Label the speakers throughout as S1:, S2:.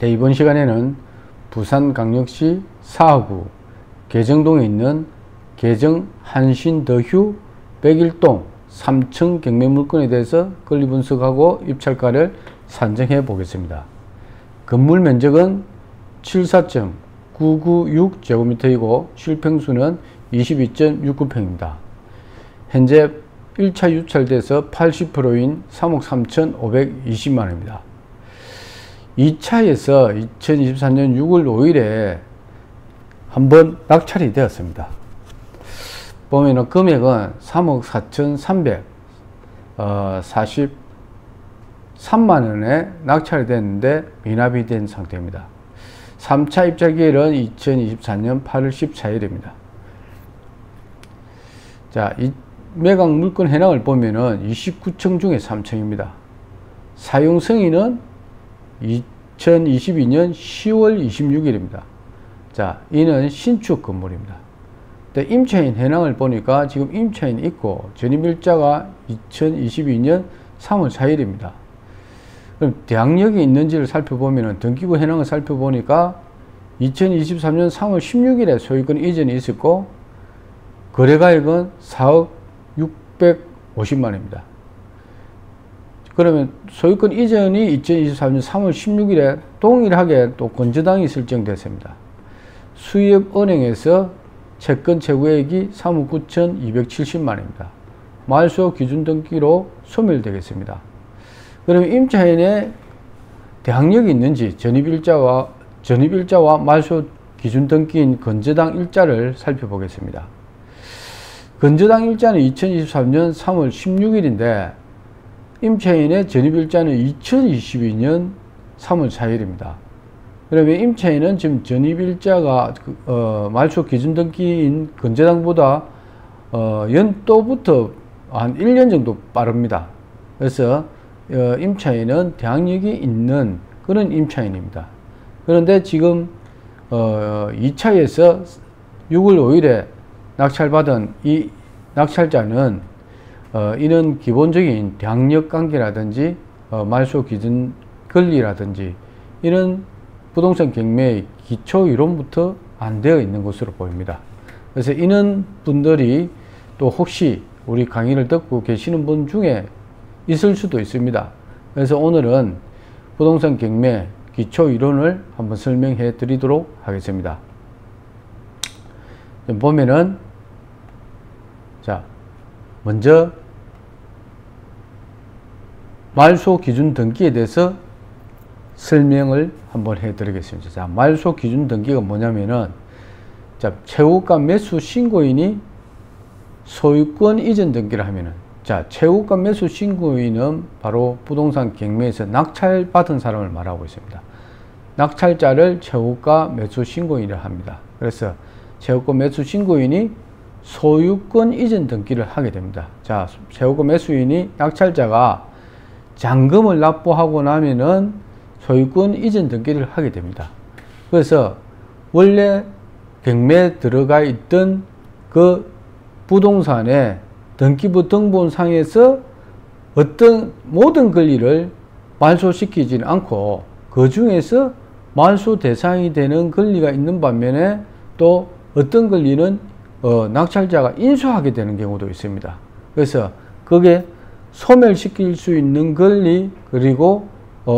S1: 이번 시간에는 부산광역시 사하구 계정동에 있는 계정 한신더휴 101동 3층 경매 물건에 대해서 권리 분석하고 입찰가를 산정해 보겠습니다. 건물 면적은 74.996제곱미터이고 실평수는 22.69평입니다. 현재 1차 유찰돼서 80%인 3억 3,520만원입니다. 2차에서 2024년 6월 5일에 한번 낙찰이 되었습니다. 보면은 금액은 3억 4,343만원에 낙찰이 됐는데 미납이 된 상태입니다. 3차 입찰 기일은 2024년 8월 14일입니다. 자, 이 매각 물건 해당을 보면은 29층 중에 3층입니다. 사용 승인은 2022년 10월 26일입니다. 자, 이는 신축 건물입니다. 임차인 현황을 보니까 지금 임차인이 있고 전입일자가 2022년 3월 4일입니다. 그럼 대항력이 있는지를 살펴보면 등기부 현황을 살펴보니까 2023년 3월 16일에 소유권 이전이 있었고 거래가액은 4억 650만원입니다. 그러면 소유권 이전이 2023년 3월 16일에 동일하게 또 건저당이 설정됐습니다. 수협은행에서 채권 채구액이 3억 9,270만원입니다. 말소 기준 등기로 소멸되겠습니다. 그러면 임차인의 대항력이 있는지 전입일자와 말소 기준 등기인 건저당 일자를 살펴보겠습니다. 건저당 일자는 2023년 3월 16일인데 임차인의 전입일자는 2022년 3월 4일입니다. 그러면 임차인은 지금 전입일자가 말소 기준 등기인 건저당보다 연도부터 한 1년 정도 빠릅니다. 그래서 임차인은 대항력이 있는 그런 임차인입니다. 그런데 지금 2차에서 6월 5일에 낙찰받은 이 낙찰자는 이는 기본적인 대항력 관계라든지 말소 기준 권리라든지 이런 부동산 경매의 기초 이론부터 안 되어 있는 것으로 보입니다. 그래서 이런 분들이 또 혹시 우리 강의를 듣고 계시는 분 중에 있을 수도 있습니다. 그래서 오늘은 부동산 경매 기초 이론을 한번 설명해 드리도록 하겠습니다. 보면은 자, 먼저 말소 기준 등기에 대해서 설명을 한번 해 드리겠습니다. 자, 말소 기준 등기가 뭐냐면은 자, 최고가 매수 신고인이 소유권 이전 등기를 하면은 자, 최고가 매수 신고인은 바로 부동산 경매에서 낙찰받은 사람을 말하고 있습니다. 낙찰자를 최고가 매수 신고인이라 합니다. 그래서 최고가 매수 신고인이 소유권 이전 등기를 하게 됩니다. 자, 최고가 매수인이 낙찰자가 잔금을 납부하고 나면은 소유권 이전 등기를 하게 됩니다. 그래서 원래 경매에 들어가 있던 그 부동산의 등기부 등본상에서 어떤 모든 권리를 말소시키지는 않고 그 중에서 말소 대상이 되는 권리가 있는 반면에 또 어떤 권리는 낙찰자가 인수하게 되는 경우도 있습니다. 그래서 그게 소멸시킬 수 있는 권리 그리고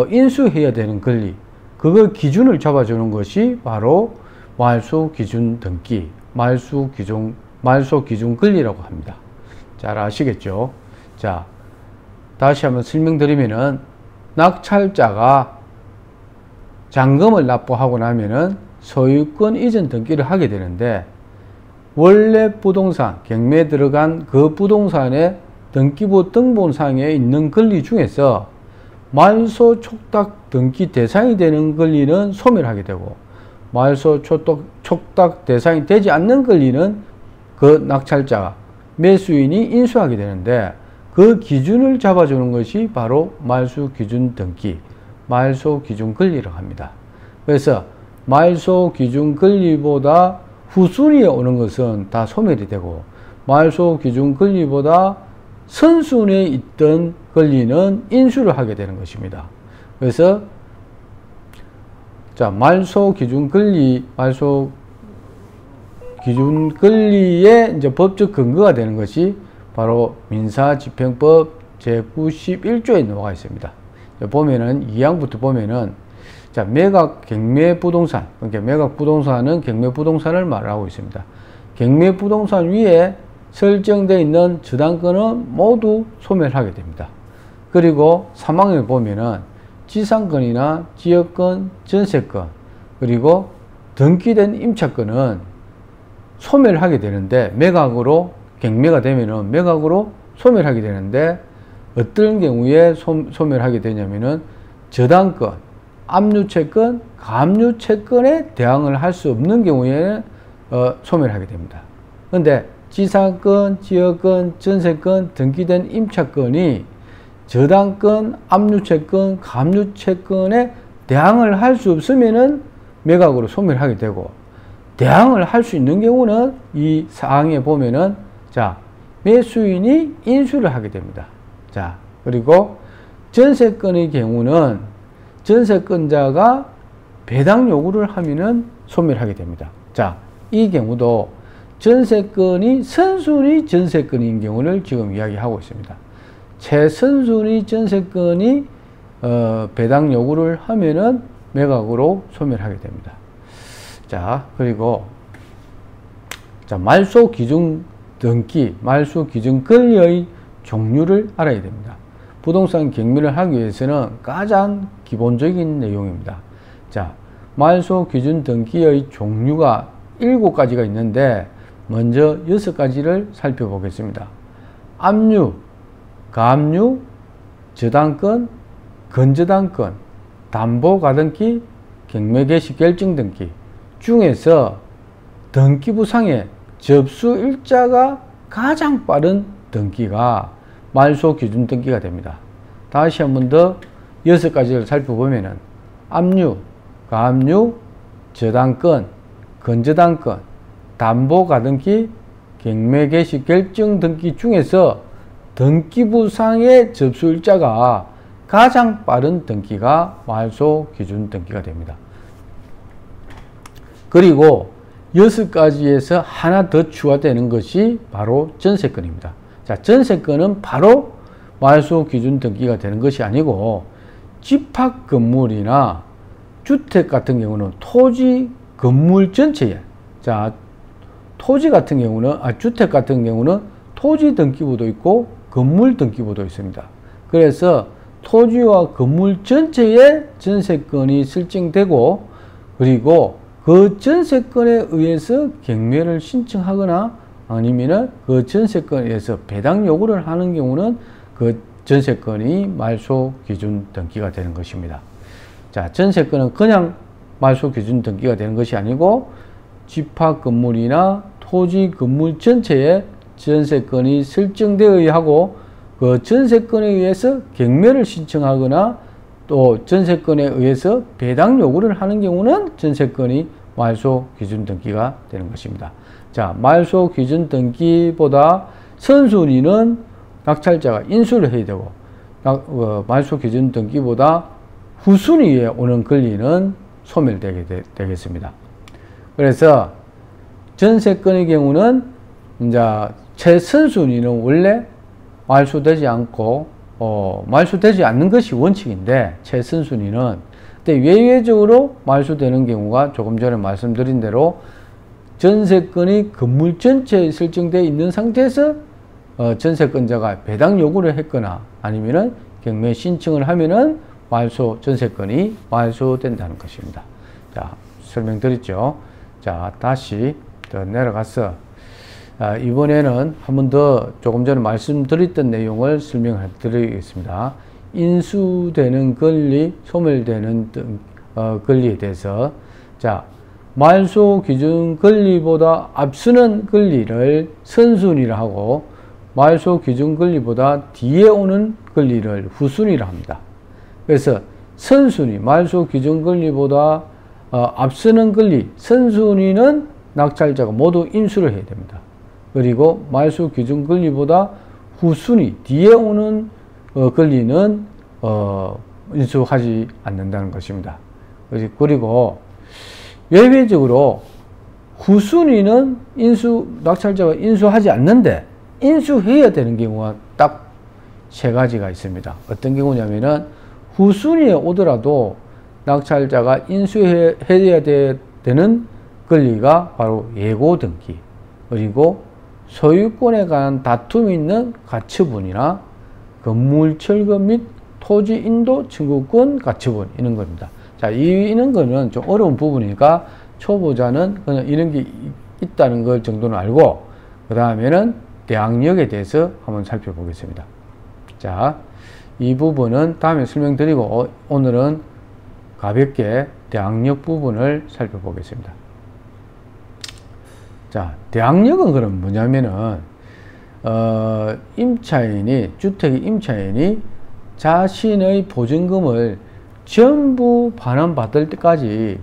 S1: 인수해야 되는 권리 그걸 기준을 잡아주는 것이 바로 말소 기준 등기 말소 기준 권리라고 합니다. 잘 아시겠죠? 자, 다시 한번 설명드리면은 낙찰자가 잔금을 납부하고 나면은 소유권 이전 등기를 하게 되는데 원래 부동산 경매에 들어간 그 부동산의 등기부 등본상에 있는 권리 중에서 말소 촉탁 등기 대상이 되는 권리는 소멸하게 되고 말소 촉탁 대상이 되지 않는 권리는 그 낙찰자가 매수인이 인수하게 되는데 그 기준을 잡아주는 것이 바로 말소 기준 등기, 말소 기준 권리라고 합니다. 그래서 말소 기준 권리보다 후순위에 오는 것은 다 소멸이 되고 말소 기준 권리보다 선순위에 있던 권리는 인수를 하게 되는 것입니다. 그래서 자, 말소 기준 권리, 말소 기준 권리의 이제 법적 근거가 되는 것이 바로 민사집행법 제91조에 나와 있습니다. 보면은 2항부터 보면은 자, 매각 경매 부동산, 그러니까 매각 부동산은 경매 부동산을 말하고 있습니다. 경매 부동산 위에 설정되어 있는 저당권은 모두 소멸하게 됩니다. 그리고 3항에 보면은 지상권이나 지역권, 전세권, 그리고 등기된 임차권은 소멸하게 되는데, 매각으로 경매가 되면은 매각으로 소멸하게 되는데, 어떤 경우에 소멸하게 되냐면은 저당권, 압류채권, 감류채권에 대항을 할 수 없는 경우에는 소멸하게 됩니다. 그런데 지상권, 지역권, 전세권, 등기된 임차권이 저당권, 압류채권, 감류채권에 대항을 할 수 없으면은 매각으로 소멸하게 되고, 대항을 할 수 있는 경우는 이 사항에 보면은 자, 매수인이 인수를 하게 됩니다. 자, 그리고 전세권의 경우는 전세권자가 배당 요구를 하면은 소멸하게 됩니다. 자, 이 경우도 전세권이 선순위 전세권인 경우를 지금 이야기하고 있습니다. 최선순위 전세권이 배당 요구를 하면은 매각으로 소멸하게 됩니다. 자, 그리고 자, 말소 기준 등기, 말소 기준 권리의 종류를 알아야 됩니다. 부동산 경매를 하기 위해서는 가장 기본적인 내용입니다. 자, 말소 기준 등기의 종류가 7가지가 있는데 먼저 6가지를 살펴보겠습니다. 압류, 감류, 저당권, 건저당권, 담보가등기, 경매개시 결정등기 중에서 등기부상의 접수일자가 가장 빠른 등기가 말소 기준 등기가 됩니다. 다시 한 번 더 6가지를 살펴보면은 압류, 감류, 저당권, 건저당권, 담보가등기, 경매개시 결정등기 중에서 등기부상의 접수일자가 가장 빠른 등기가 말소 기준 등기가 됩니다. 그리고 6가지에서 하나 더 추가되는 것이 바로 전세권입니다. 자, 전세권은 바로 말소 기준 등기가 되는 것이 아니고 집합 건물이나 주택 같은 경우는 토지 건물 전체에, 자, 토지 같은 경우는, 주택 같은 경우는 토지 등기부도 있고 건물 등기부도 있습니다. 그래서 토지와 건물 전체에 전세권이 설정되고, 그리고 그 전세권에 의해서 경매를 신청하거나 아니면은 그 전세권에 의해서 배당 요구를 하는 경우는 그 전세권이 말소 기준 등기가 되는 것입니다. 자, 전세권은 그냥 말소 기준 등기가 되는 것이 아니고 집합 건물이나 토지 건물 전체에 전세권이 설정되어야 하고, 그 전세권에 의해서 경매를 신청하거나 또 전세권에 의해서 배당 요구를 하는 경우는 전세권이 말소 기준 등기가 되는 것입니다. 자, 말소 기준 등기보다 선순위는 낙찰자가 인수를 해야 되고, 말소 기준 등기보다 후순위에 오는 권리는 소멸되게 되겠습니다. 그래서 전세권의 경우는 이제 최선순위는 원래 말소되지 않고 말소되지 않는 것이 원칙인데, 최선순위는 근데 예외적으로 말소되는 경우가 조금 전에 말씀드린 대로 전세권이 건물 전체에 설정되어 있는 상태에서 전세권자가 배당 요구를 했거나 아니면은 경매 신청을 하면은 전세권이 말소된다는 것입니다. 자, 설명드렸죠. 자, 다시 더 내려가서 이번에는 한 번 더 조금 전에 말씀드렸던 내용을 설명해 드리겠습니다. 인수되는 권리, 소멸되는 권리에 대해서, 자, 말소 기준 권리보다 앞서는 권리를 선순위라 하고, 말소 기준 권리보다 뒤에 오는 권리를 후순위라 합니다. 그래서 선순위, 말소 기준 권리보다 앞서는 권리, 선순위는 낙찰자가 모두 인수를 해야 됩니다. 그리고 말소 기준 권리보다 후순위, 뒤에 오는 권리는 인수하지 않는다는 것입니다. 그리고 외회적으로 후순위는 낙찰자가 인수하지 않는데 인수해야 되는 경우가 딱 세 가지가 있습니다. 어떤 경우냐면은 후순위에 오더라도 낙찰자가 인수해야 되는 권리가 바로 예고 등기, 그리고 소유권에 관한 다툼이 있는 가처분이나 건물 철거 및 토지 인도 청구권 가처분, 이런 겁니다. 자, 이런 거는 좀 어려운 부분이니까 초보자는 그냥 이런 게 있다는 걸 정도는 알고, 그 다음에는 대항력에 대해서 한번 살펴보겠습니다. 자, 이 부분은 다음에 설명드리고 오늘은 가볍게 대항력 부분을 살펴보겠습니다. 자, 대항력은 그럼 뭐냐면은 주택의 임차인이 자신의 보증금을 전부 반환받을 때까지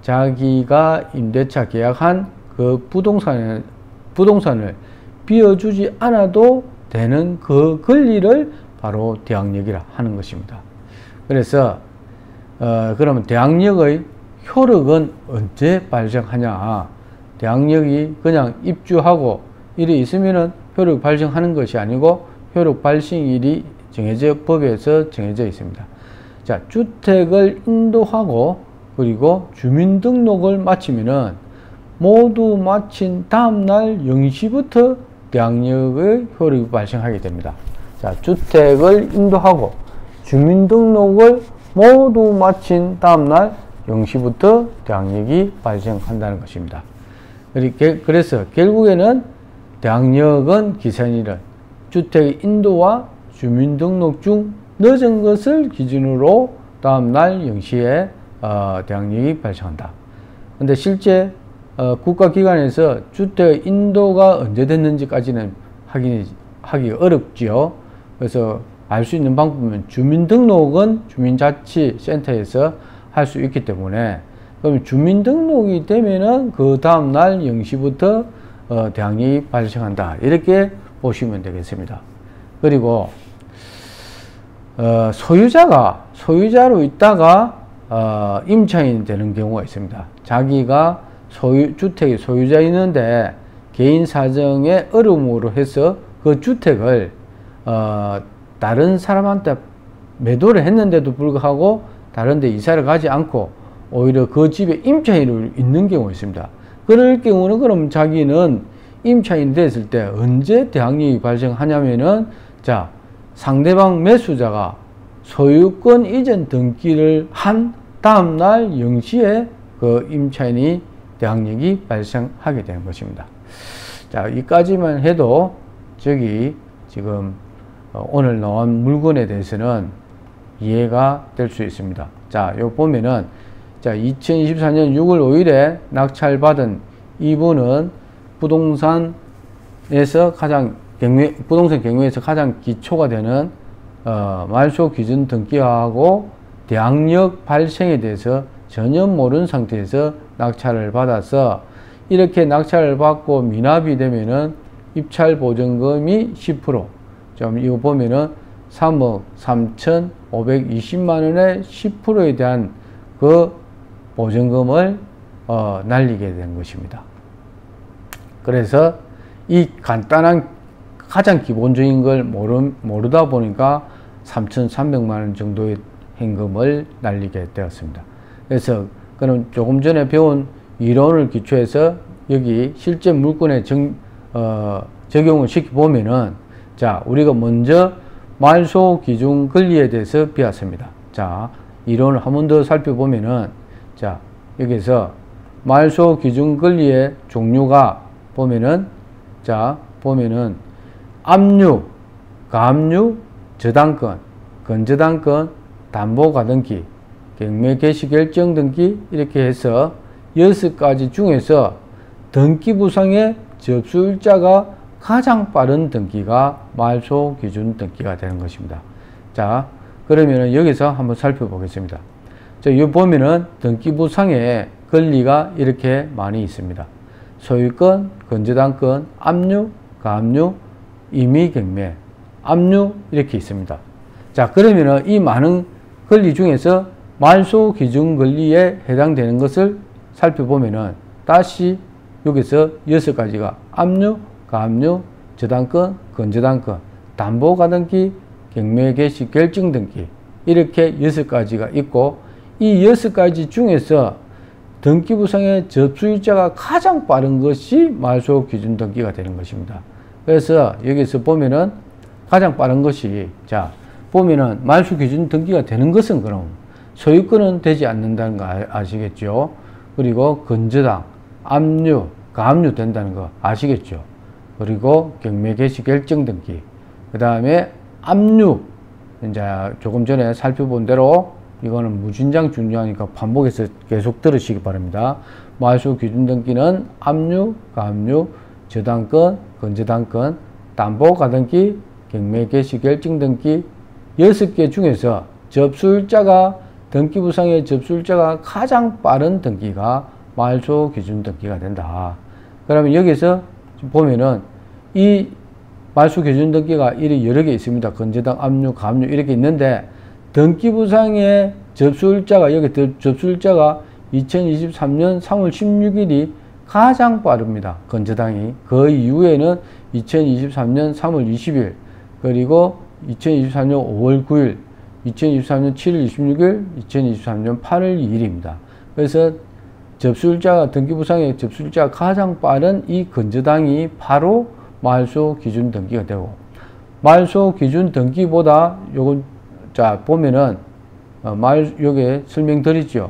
S1: 자기가 임대차 계약한 그 부동산을 비워주지 않아도 되는 그 권리를 바로 대항력이라 하는 것입니다. 그래서 그러면 대항력의 효력은 언제 발생하냐? 대항력이 그냥 입주하고 일이 있으면은 효력 발생하는 것이 아니고 효력 발생일이 법에서 정해져 있습니다. 자, 주택을 인도하고 그리고 주민등록을 마치면은 모두 마친 다음날 0시부터 대항력의 효력이 발생하게 됩니다. 자, 주택을 인도하고 주민등록을 모두 마친 다음날 0시부터 대항력이 발생한다는 것입니다. 그래서 결국에는 대항력은 기산일은 주택 인도와 주민등록 중 늦은 것을 기준으로 다음날 0시에 대항력이 발생한다. 근데 실제 국가기관에서 주택 인도가 언제 됐는지까지는 하기 어렵지요. 그래서 알 수 있는 방법은 주민등록은 주민자치센터에서 할 수 있기 때문에, 그럼 주민등록이 되면은 그 다음날 0시부터 대항력이 발생한다, 이렇게 보시면 되겠습니다. 그리고 소유자로 있다가 임차인이 되는 경우가 있습니다. 자기가 주택의 소유자였는데 개인 사정의 어려움으로 해서 그 주택을 다른 사람한테 매도를 했는데도 불구하고 다른 데 이사를 가지 않고 오히려 그 집에 임차인으로 있는 경우가 있습니다. 그럴 경우는 그럼 자기는 임차인이 됐을 때 언제 대항력이 발생하냐면은, 자, 상대방 매수자가 소유권 이전 등기를 한 다음날 0시에 그 임차인이 대항력이 발생하게 되는 것입니다. 자, 여기까지만 해도 지금 오늘 나온 물건에 대해서는 이해가 될 수 있습니다. 자, 요 보면은, 자, 2024년 6월 5일에 낙찰받은 이분은 부동산 경매에서 가장 기초가 되는 말소 기준 등기하고 대항력 발생에 대해서 전혀 모르는 상태에서 낙찰을 받아서, 이렇게 낙찰을 받고 미납이 되면은 입찰 보증금이 10%, 이거 보면은 3억 3,520만 원의 10%에 대한 그 보증금을 날리게 된 것입니다. 그래서 이 간단한 가장 기본적인 걸 모르다 보니까 3,300만 원 정도의 현금을 날리게 되었습니다. 그래서 그럼 조금 전에 배운 이론을 기초해서 여기 실제 물건에 적용을 시켜보면은, 자, 우리가 먼저 말소 기준 권리에 대해서 배웠습니다. 자, 이론을 한 번 더 살펴보면은, 자, 여기서 말소 기준 권리의 종류가 보면은, 자, 압류, 가압류, 저당권, 건저당권, 담보가등기, 경매 개시 결정 등기, 이렇게 해서 6가지 중에서 등기부상의 접수일자가 가장 빠른 등기가 말소 기준 등기가 되는 것입니다. 자, 그러면은 여기서 한번 살펴보겠습니다. 자, 여기 보면은 등기부상의 권리가 이렇게 많이 있습니다. 소유권, 건저당권, 압류, 가압류, 임의경매, 압류, 이렇게 있습니다. 자, 그러면은 이 많은 권리 중에서 말소 기준 권리에 해당되는 것을 살펴보면은 다시 여기서 6가지가 압류, 가압류, 저당권, 건저당권, 담보가등기, 경매개시 결정등기 이렇게 6가지가 있고 이 6가지 중에서 등기부상의 접수일자가 가장 빠른 것이 말소 기준 등기가 되는 것입니다. 그래서 여기서 보면은 가장 빠른 것이 자 보면은 말소 기준 등기가 되는 것은 그럼 소유권은 되지 않는다는 거 아시겠죠? 그리고 건저당, 압류, 가압류 된다는 거 아시겠죠? 그리고 경매 개시 결정 등기, 그 다음에 압류, 이제 조금 전에 살펴본 대로 이거는 무진장 중요하니까 반복해서 계속 들으시기 바랍니다. 말소 기준 등기는 압류, 가압류, 저당권, 건저당권, 담보가등기, 경매 개시 결정 등기 6개 중에서 접수일자가 등기부상의 접수일자가 가장 빠른 등기가 말소 기준 등기가 된다. 그러면 여기서 보면은 이 말소 기준 등기가 이렇게 여러 개 있습니다. 건저당, 압류, 가압류 이렇게 있는데 등기부상의 접수일자가 여기 접수일자가 2023년 3월 16일이 가장 빠릅니다. 건저당이. 그 이후에는 2023년 3월 20일 그리고 2023년 5월 9일 2023년 7월 26일, 2023년 8월 2일입니다. 그래서 접수일자가 등기부상의 접수일자가 가장 빠른 이 건저당이 바로 말소 기준 등기가 되고 말소 기준 등기보다 요건 자 보면은 여기에 설명드리죠.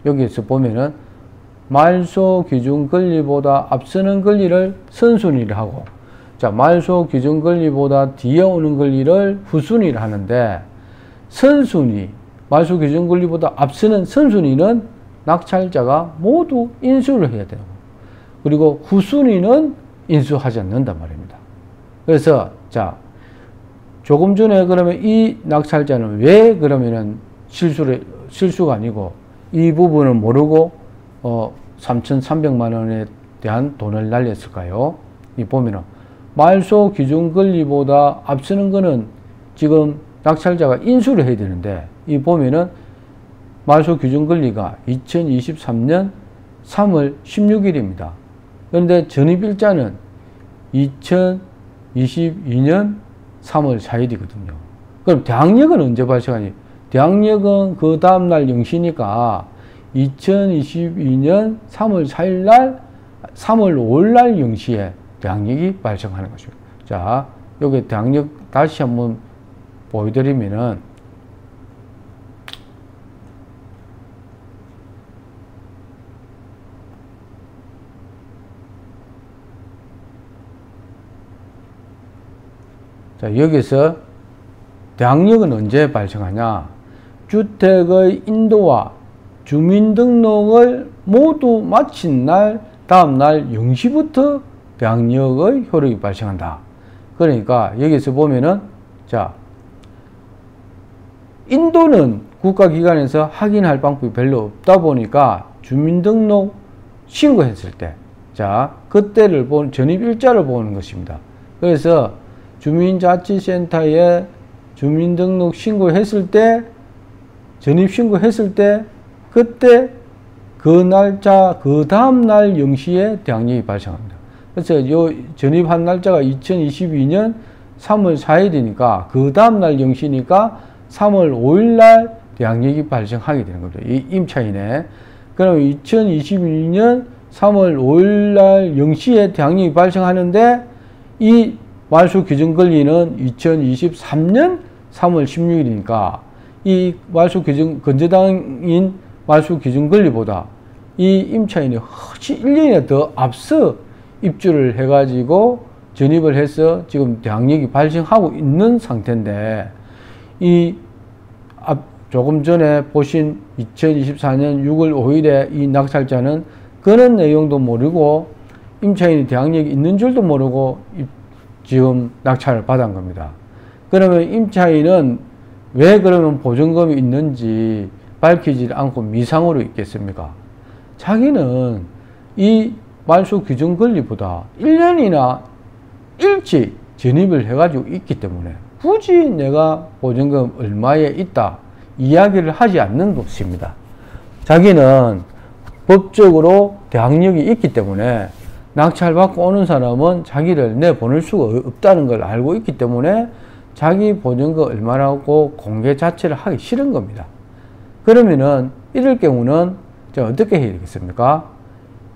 S1: 여기에서 보면은 말소 기준 권리보다 앞서는 권리를 선순위를 하고 자 말소 기준 권리보다 뒤에 오는 권리를 후순위를 하는데 선순위, 말소 기준 권리보다 앞서는 선순위는 낙찰자가 모두 인수를 해야 되고 그리고 후순위는 인수하지 않는단 말입니다. 그래서 자 조금 전에 그러면 이 낙찰자는 왜 그러면은 실수가 아니고 이 부분을 모르고 3,300만 원에 대한 돈을 날렸을까요? 이 보면은 말소 기준 권리보다 앞서는 거는 지금 낙찰자가 인수를 해야 되는데 이 보면은 말소 기준 권리가 2023년 3월 16일입니다. 그런데 전입일자는 2022년 3월 4일이거든요. 그럼 대항력은 언제 발생하니? 대항력은 그 다음날 0시니까 2022년 3월 4일 날 3월 5일 날 0시에 대항력이 발생하는 것이죠. 자, 여기 대항력 다시 한번 보여드리면은 자 여기서 대항력은 언제 발생하냐? 주택의 인도와 주민등록을 모두 마친 날 다음 날 0시부터 대항력의 효력이 발생한다. 그러니까 여기서 보면은 자 인도는 국가기관에서 확인할 방법이 별로 없다 보니까 주민등록 신고했을 때, 자, 그때를 전입일자를 보는 것입니다. 그래서 주민자치센터에 주민등록 신고했을 때, 전입신고했을 때, 그때 그 날짜, 그 다음날 0시에 대항력이 발생합니다. 그래서 요 전입한 날짜가 2022년 3월 4일이니까 그 다음날 0시니까 3월 5일날 대항력이 발생하게 되는 겁니다. 이 임차인에. 그럼 2022년 3월 5일날 0시에 대항력이 발생하는데 이 말소 기준 권리는 2023년 3월 16일이니까 이 말소 기준, 건저당인 말소 기준 권리보다 이 임차인이 훨씬 1년이나 더 앞서 입주를 해가지고 전입을 해서 지금 대항력이 발생하고 있는 상태인데 이 조금 전에 보신 2024년 6월 5일에 이 낙찰자는 그런 내용도 모르고 임차인이 대항력이 있는 줄도 모르고 지금 낙찰을 받은 겁니다. 그러면 임차인은 왜 그러면 보증금이 있는지 밝히지 않고 미상으로 있겠습니까? 자기는 이 말소 기준 권리보다 1년이나 일찍 전입을 해가지고 있기 때문에 굳이 내가 보증금 얼마에 있다 이야기를 하지 않는 것입니다. 자기는 법적으로 대항력이 있기 때문에 낙찰받고 오는 사람은 자기를 내보낼 수가 없다는 걸 알고 있기 때문에 자기 보증금 얼마라고 공개 자체를 하기 싫은 겁니다. 그러면은 이럴 경우는 제가 어떻게 해야 되겠습니까?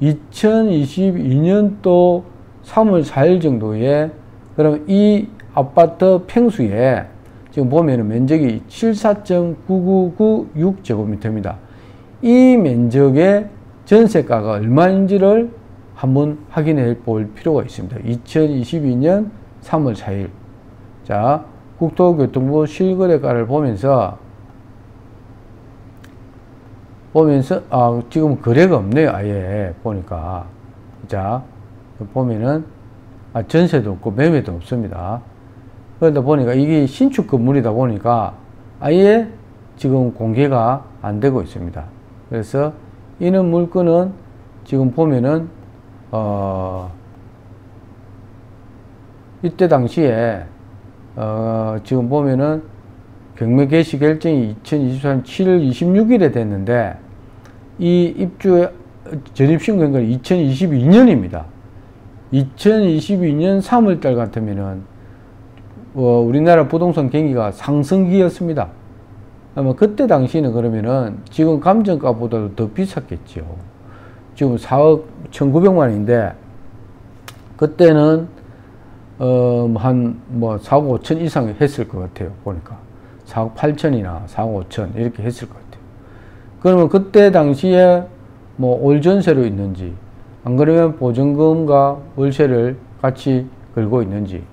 S1: 2022년도 3월 4일 정도에 그럼 이 아파트 평수에 지금 보면은 면적이 74.9996제곱미터입니다. 이 면적의 전세가가 얼마인지를 한번 확인해 볼 필요가 있습니다. 2022년 3월 4일. 자, 국토교통부 실거래가를 보면서 지금 거래가 없네요. 아예 보니까. 자, 보면은 전세도 없고 매매도 없습니다. 그러다 보니까 이게 신축 건물이다 보니까 아예 지금 공개가 안 되고 있습니다. 그래서 이런 물건은 지금 보면은 이때 당시에 지금 보면은 경매 개시 결정이 2024년 7월 26일에 됐는데 이 입주 전입신고한 건 2022년입니다. 2022년 3월달 같으면은 우리나라 부동산 경기가 상승기였습니다. 아마 그때 당시는 그러면은 지금 감정가보다도 더 비쌌겠죠. 지금 4억 1,900만 원인데 그때는 한 4억 5천 이상 했을 것 같아요. 보니까 4억 8천이나 4억 5천 이렇게 했을 것 같아요. 그러면 그때 당시에 올 전세로 있는지 안 그러면 보증금과 월세를 같이 걸고 있는지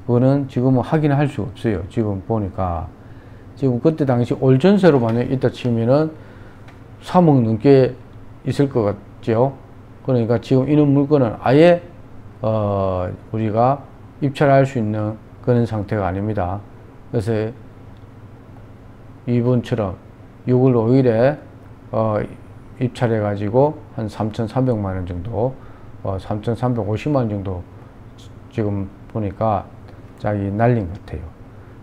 S1: 그거는 지금은 확인할 수 없어요. 지금 보니까 지금 그때 당시 올 전세로 만약 있다 치면은 3억 넘게 있을 것 같죠. 그러니까 지금 이런 물건은 아예 우리가 입찰할 수 있는 그런 상태가 아닙니다. 그래서 이번처럼 6월 5일에 입찰해 가지고 한 3,300만 원 정도 3,350만 원 정도 지금 보니까 자기 날린 것 같아요.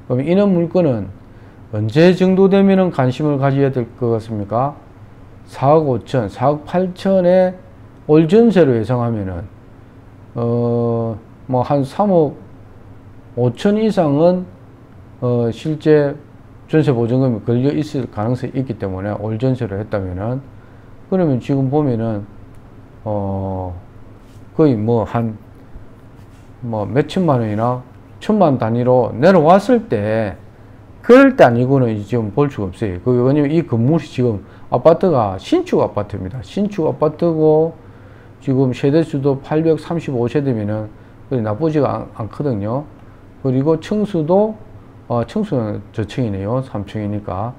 S1: 그럼 이런 물건은 언제 정도 되면은 관심을 가져야 될 것 같습니까? 4억 5천, 4억 8천에 올 전세로 예상하면은 한 3억 5천 이상은 실제 전세 보증금이 걸려 있을 가능성이 있기 때문에 올 전세로 했다면은 그러면 지금 보면은 거의 몇천만 원이나 천만 단위로 내려왔을 때 그럴 때 아니고는 지금 볼 수가 없어요. 왜냐면 이 건물이 지금 아파트가 신축 아파트입니다. 신축 아파트고 지금 세대수도 835세대면은 나쁘지가 않거든요. 그리고 층수도 층수는 저층이네요. 3층이니까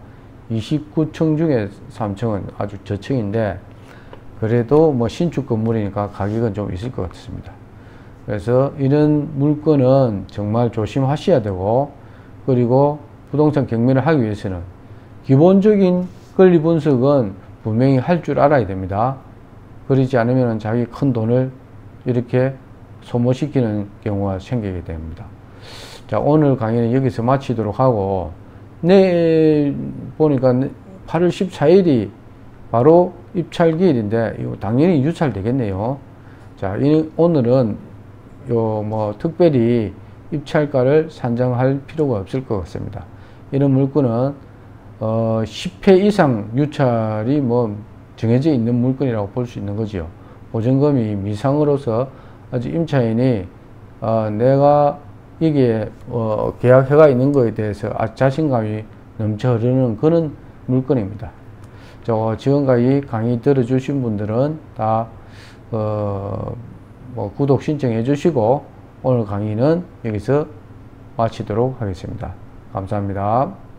S1: 29층 중에 3층은 아주 저층인데 그래도 신축 건물이니까 가격은 좀 있을 것 같습니다. 그래서 이런 물건은 정말 조심하셔야 되고 그리고 부동산 경매를 하기 위해서는 기본적인 권리 분석은 분명히 할 줄 알아야 됩니다. 그러지 않으면 자기 큰 돈을 이렇게 소모시키는 경우가 생기게 됩니다. 자, 오늘 강의는 여기서 마치도록 하고 내일 보니까 8월 14일이 바로 입찰기일인데 이거 당연히 유찰되겠네요. 자, 오늘은 특별히 입찰가를 산정할 필요가 없을 것 같습니다. 이런 물건은 10회 이상 유찰이 정해져 있는 물건이라고 볼 수 있는 거죠. 보증금이 미상으로서 아주 임차인이 내가 이게 계약회가 있는 거에 대해서 자신감이 넘쳐 흐르는 그런 물건입니다. 지금까지 강의 들어주신 분들은 다 구독 신청해 주시고 오늘 강의는 여기서 마치도록 하겠습니다. 감사합니다.